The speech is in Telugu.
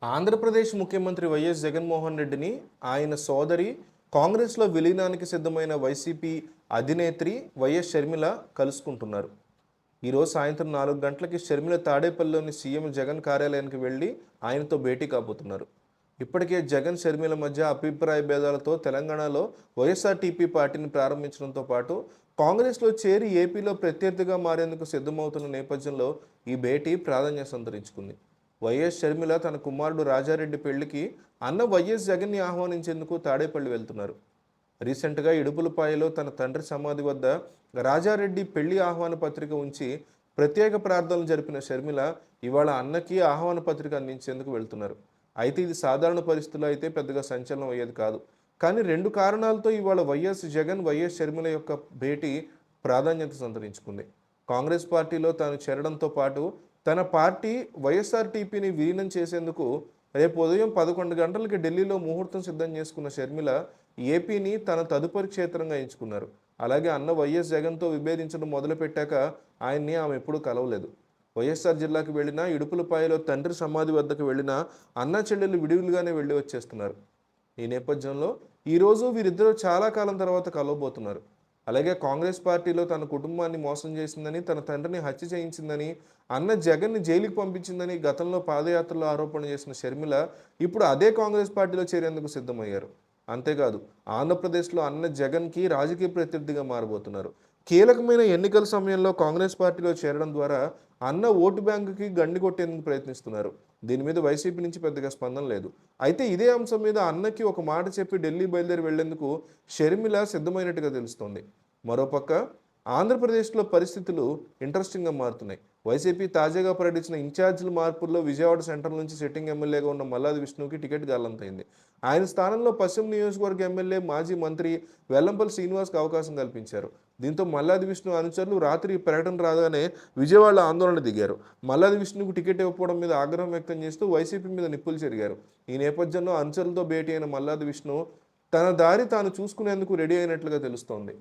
ఆంధ్రప్రదేశ్ ముఖ్యమంత్రి వైఎస్ జగన్మోహన్ రెడ్డిని ఆయన సోదరి కాంగ్రెస్లో విలీనానికి సిద్ధమైన వైసీపీ అధినేత్రి వైఎస్ షర్మిల కలుసుకుంటున్నారు. ఈరోజు సాయంత్రం 4 గంటలకి షర్మిల తాడేపల్లిలోని సీఎం జగన్ కార్యాలయానికి వెళ్ళి ఆయనతో భేటీ కాబోతున్నారు. ఇప్పటికే జగన్ షర్మిల మధ్య అభిప్రాయ భేదాలతో తెలంగాణలో వైఎస్ఆర్టీపీ పార్టీని ప్రారంభించడంతో పాటు కాంగ్రెస్లో చేరి ఏపీలో ప్రత్యర్థిగా మారేందుకు సిద్ధమవుతున్న నేపథ్యంలో ఈ భేటీ ప్రాధాన్యత సంతరించుకుంది. వైఎస్ షర్మిల తన కుమారుడు రాజారెడ్డి పెళ్లికి అన్న వైఎస్ జగన్ని ఆహ్వానించేందుకు తాడేపల్లి వెళ్తున్నారు. రీసెంట్గా ఇడుపులపాయలో తన తండ్రి సమాధి వద్ద రాజారెడ్డి పెళ్లి ఆహ్వాన పత్రిక ఉంచి ప్రత్యేక ప్రార్థనలు జరిపిన షర్మిల ఇవాళ అన్నకి ఆహ్వాన పత్రిక అందించేందుకు వెళ్తున్నారు. అయితే ఇది సాధారణ పరిస్థితుల్లో అయితే పెద్దగా సంచలనం అయ్యేది కాదు. కానీ 2 కారణాలతో ఇవాళ వైఎస్ జగన్ వైఎస్ షర్మిల యొక్క భేటీ ప్రాధాన్యత సంతరించుకుంది. కాంగ్రెస్ పార్టీలో తాను చేరడంతో పాటు తన పార్టీ వైఎస్ఆర్టీపీని విలీనం చేసేందుకు రేపు ఉదయం 11 గంటలకి ఢిల్లీలో ముహూర్తం సిద్ధం చేసుకున్న షర్మిల ఏపీని తన తదుపరి క్షేత్రంగా ఎంచుకున్నారు. అలాగే అన్న వైఎస్ జగన్తో విభేదించడం మొదలుపెట్టాక ఆయన్ని ఆమె ఎప్పుడూ కలవలేదు. వైఎస్ఆర్ జిల్లాకు వెళ్ళినా, ఇడుపులపాయలో తండ్రి సమాధి వద్దకు వెళ్ళినా అన్న చెల్లెలు విడివిడిగానే వెళ్ళి వచ్చేస్తున్నారు. ఈ నేపథ్యంలో ఈరోజు వీరిద్దరూ చాలా కాలం తర్వాత కలవబోతున్నారు. అలాగే కాంగ్రెస్ పార్టీలో తన కుటుంబాన్ని మోసం చేసిందని, తన తండ్రిని హత్య చేయించిందని, అన్న జగన్ని జైలుకి పంపించిందని గతంలో పాదయాత్రలో ఆరోపణ చేసిన షర్మిల ఇప్పుడు అదే కాంగ్రెస్ పార్టీలో చేరేందుకు సిద్ధమయ్యారు. అంతేకాదు ఆంధ్రప్రదేశ్లో అన్న జగన్కి రాజకీయ ప్రత్యర్థిగా మారబోతున్నారు. కీలకమైన ఎన్నికల సమయంలో కాంగ్రెస్ పార్టీలో చేరడం ద్వారా అన్న ఓటు బ్యాంకుకి గండి కొట్టేందుకు ప్రయత్నిస్తున్నారు. దీని మీద వైసీపీ నుంచి పెద్దగా స్పందన లేదు. అయితే ఇదే అంశం మీద అన్నకి ఒక మాట చెప్పి ఢిల్లీ బయలుదేరి వెళ్లేందుకు షర్మిల సిద్ధమైనట్టుగా తెలుస్తోంది. మరోపక్క ఆంధ్రప్రదేశ్లో పరిస్థితులు ఇంట్రెస్టింగ్గా మారుతున్నాయి. వైసీపీ తాజాగా ప్రకటించిన ఇన్ఛార్జీల మార్పుల్లో విజయవాడ సెంట్రల్ నుంచి సిట్టింగ్ ఎమ్మెల్యేగా ఉన్న మల్లాది విష్ణుకి టికెట్ గల్లంతైంది. ఆయన స్థానంలో పశ్చిమ నియోజకవర్గ ఎమ్మెల్యే మాజీ మంత్రి వెల్లంపల్లి శ్రీనివాస్కి అవకాశం కల్పించారు. దీంతో మల్లాది విష్ణు అనుచరులు రాత్రి ప్రకటన రాగానే విజయవాడలో ఆందోళన దిగారు. మల్లాది విష్ణుకు టికెట్ ఇవ్వకపోవడం మీద ఆగ్రహం వ్యక్తం చేస్తూ వైసీపీ మీద నిప్పులు చెరిగారు. ఈ నేపథ్యంలో అనుచరులతో భేటీ అయిన మల్లాది విష్ణు తన దారి తాను చూసుకునేందుకు రెడీ అయినట్లుగా తెలుస్తోంది.